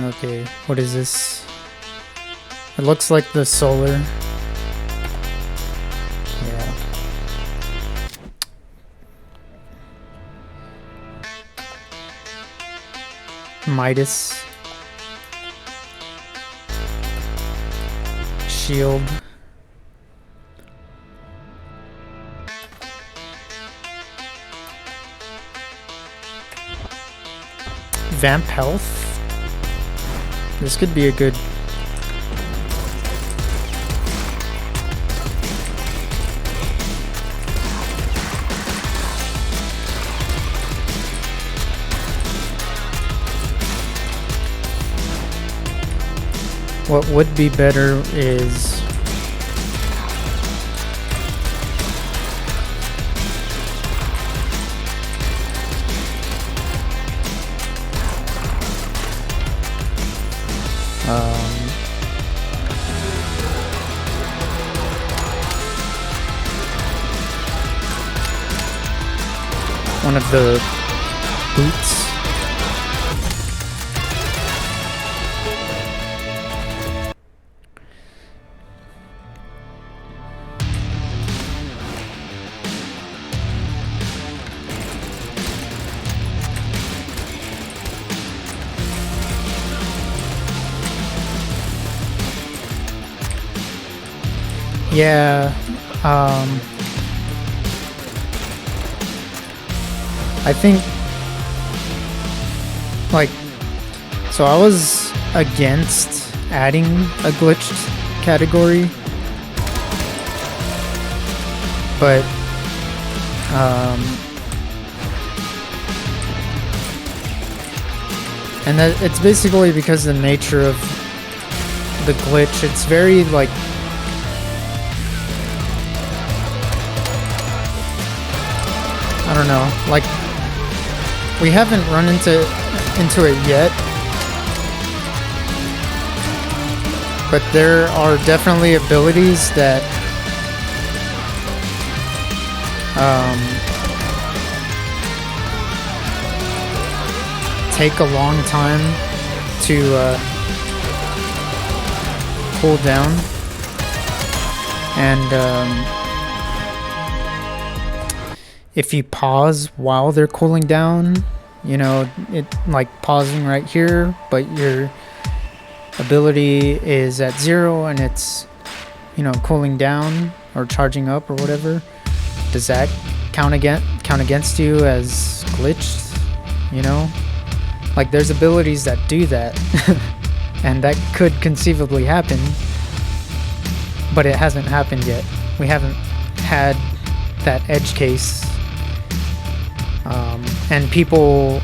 Okay, what is this? It looks like the solar. Yeah. Midas. Shield. Vamp health. This could be a good... What would be better is... one of the boots. Yeah, I think, like, so I was against adding a glitched category, but, and that it's basically because of the nature of the glitch. It's very, like, I don't know, like, we haven't run into it yet, but there are definitely abilities that take a long time to cool down, and if you pause while they're cooling down, you know, it like pausing right here, but your ability is at 0 and it's, you know, cooling down or charging up or whatever, does that count against you as glitched? You know, like, there's abilities that do that and that could conceivably happen, but it hasn't happened yet. We haven't had that edge case. And people,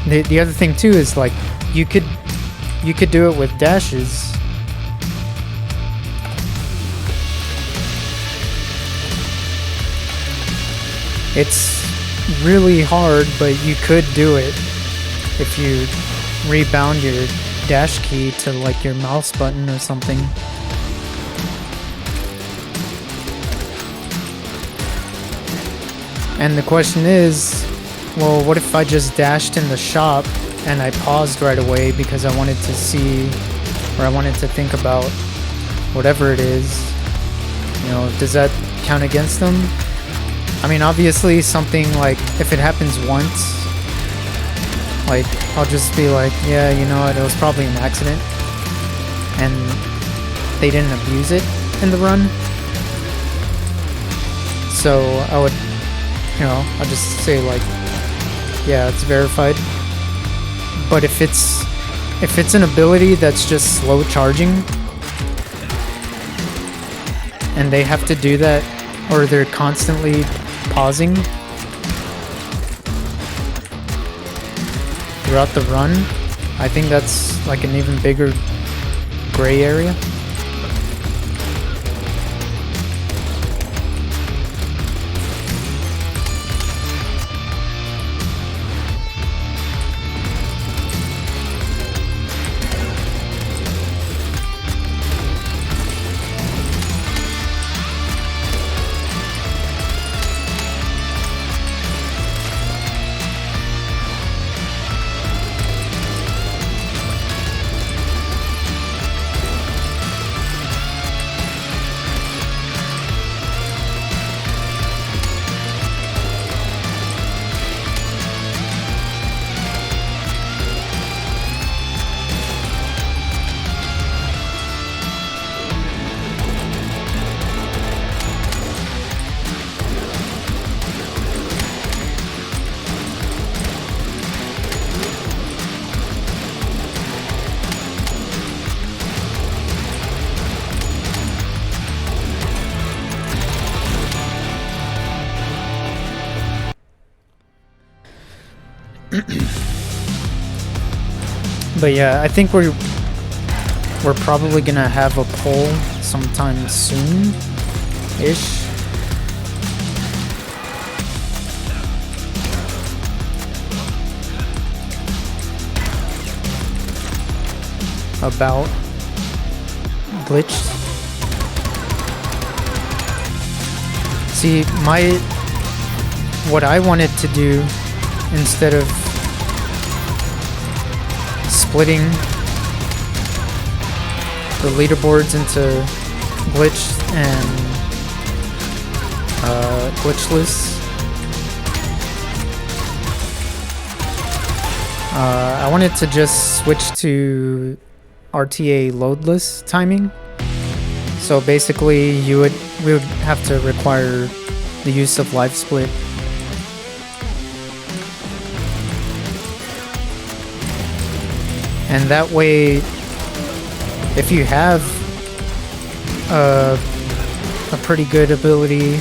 the other thing too is, like, you could do it with dashes. It's really hard, but you could do it if you rebound your dash key to, like, your mouse button or something. And the question is, well, what if I just dashed in the shop and I paused right away because I wanted to see, or I wanted to think about whatever it is? You know, does that count against them? I mean, obviously something like, if it happens once, like, I'll just be like, yeah, you know what, it was probably an accident, and they didn't abuse it in the run. So I would, you know, I'll just say, like, yeah, it's verified. But if it's an ability that's just slow charging, and they have to do that, or they're constantly pausing throughout the run, I think that's like an even bigger gray area. But yeah, I think we're probably gonna have a poll sometime soon-ish. About glitch. See, what I wanted to do instead of splitting the leaderboards into glitched and glitchless, I wanted to just switch to RTA loadless timing. So basically we would have to require the use of live split. And that way, if you have a pretty good ability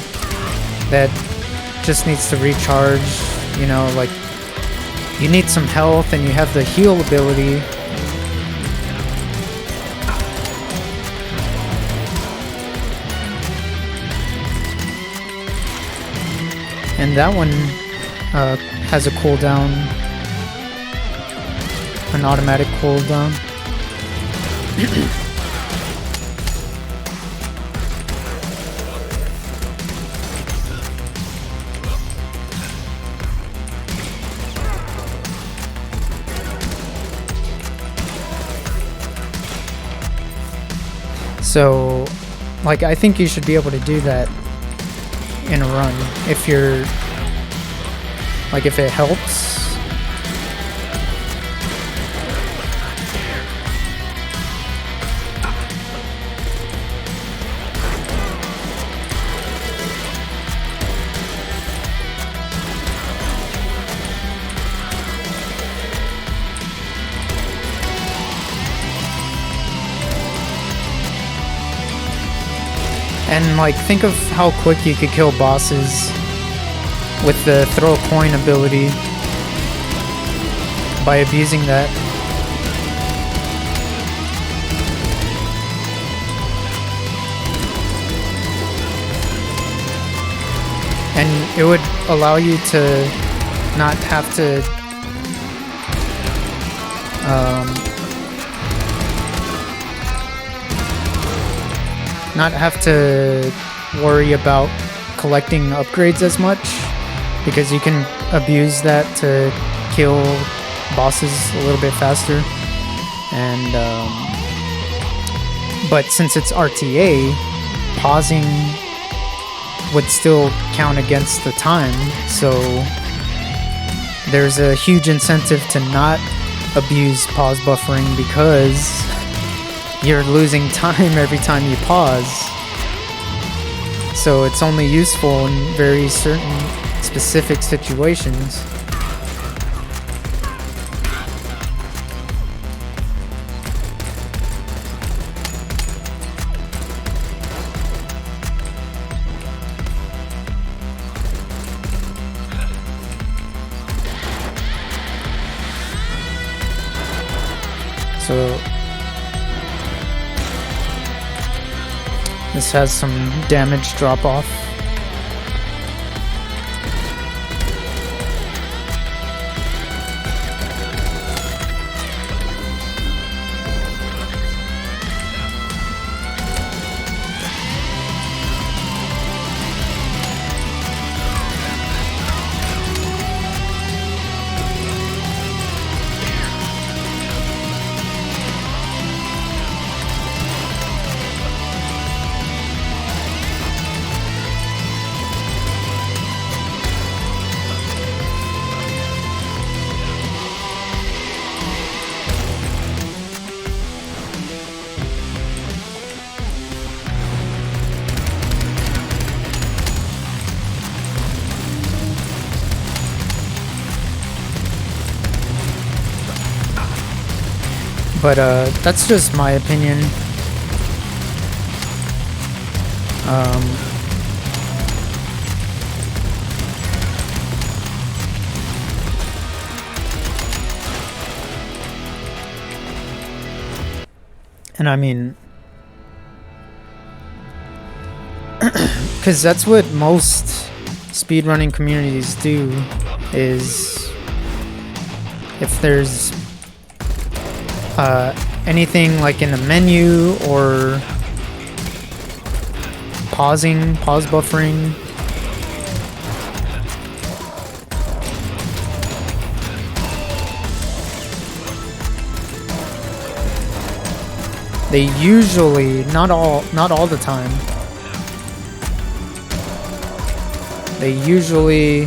that just needs to recharge, you know, like you need some health and you have the heal ability, and that one has a cooldown, an automatic cooldown. So, like, I think you should be able to do that in a run if you're, like, if it helps. And like, think of how quick you could kill bosses with the throw a coin ability by abusing that. And it would allow you to not have to worry about collecting upgrades as much, because you can abuse that to kill bosses a little bit faster. And but since it's RTA, pausing would still count against the time, so there's a huge incentive to not abuse pause buffering, because you're losing time every time you pause. So it's only useful in very certain specific situations. So this has some damage drop off. But that's just my opinion. And I mean, because that's what most speedrunning communities do, is if there's anything like in the menu or pause buffering, they usually, not all the time, they usually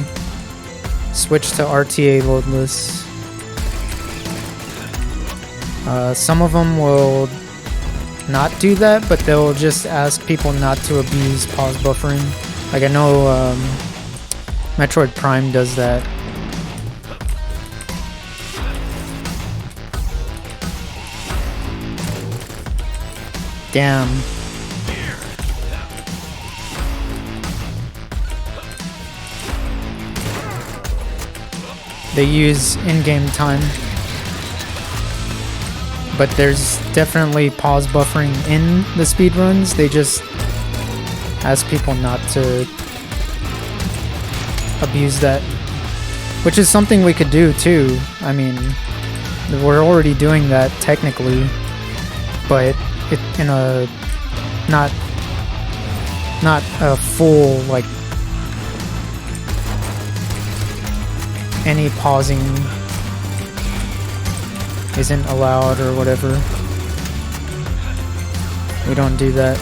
switch to RTA loadless. Some of them will not do that, but they'll just ask people not to abuse pause buffering. Like I know Metroid Prime does that. Damn. They use in-game time. But there's definitely pause buffering in the speedruns. They just ask people not to abuse that. Which is something we could do too. I mean, we're already doing that technically. But it in a not a full, like, any pausing isn't allowed or whatever. We don't do that.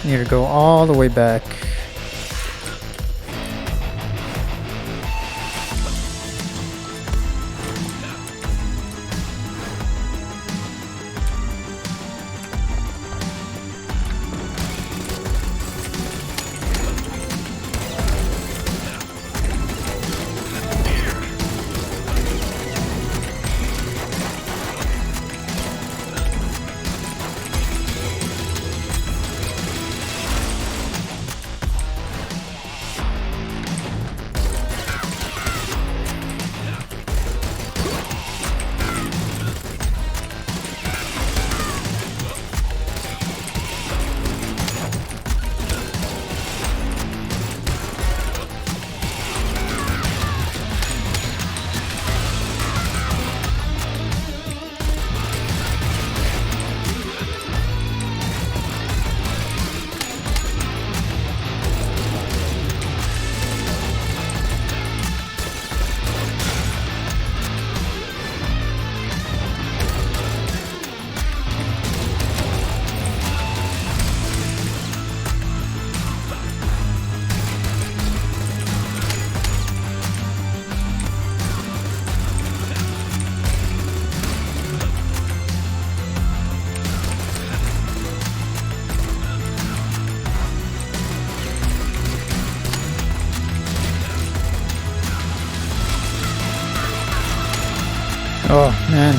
Need to go all the way back. Oh, man.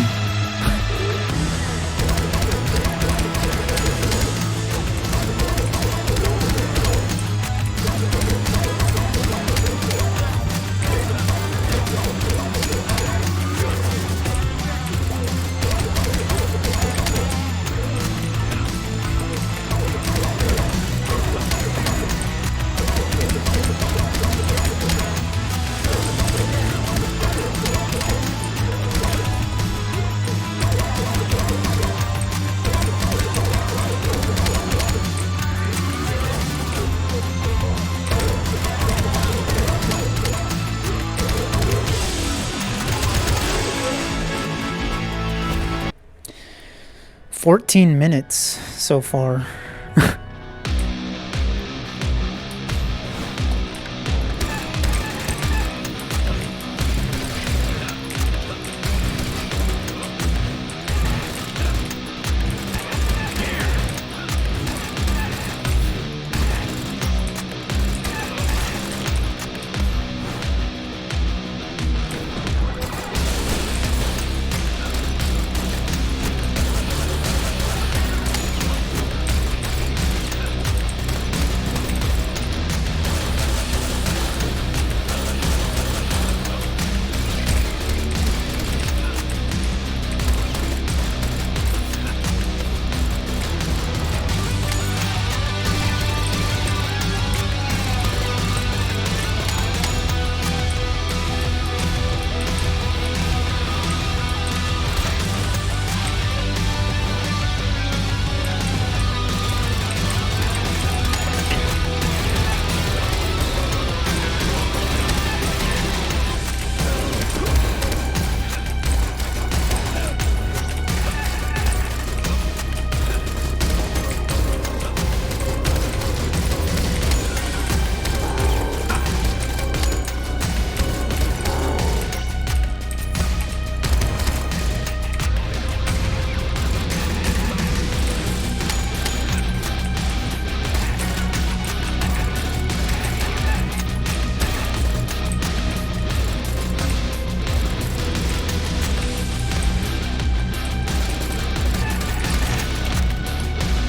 14 minutes so far.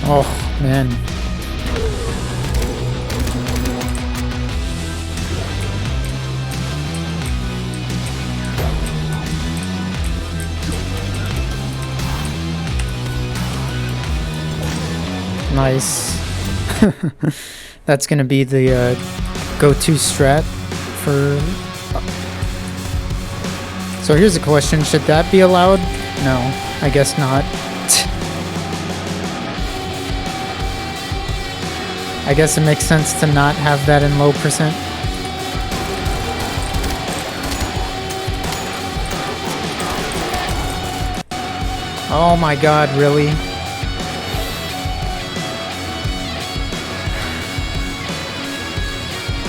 Oh, man. Nice. That's gonna be the go-to strat for... So here's a question, should that be allowed? No, I guess not. I guess it makes sense to not have that in low percent. Oh my god, really?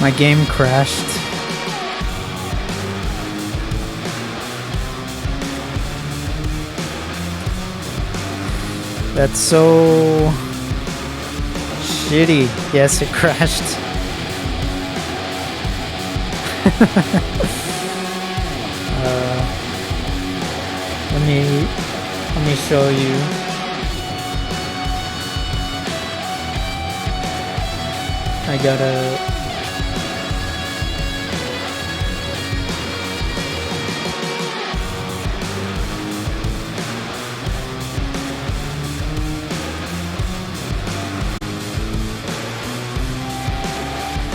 My game crashed. That's so shitty. Yes, it crashed. Let me show you. I gotta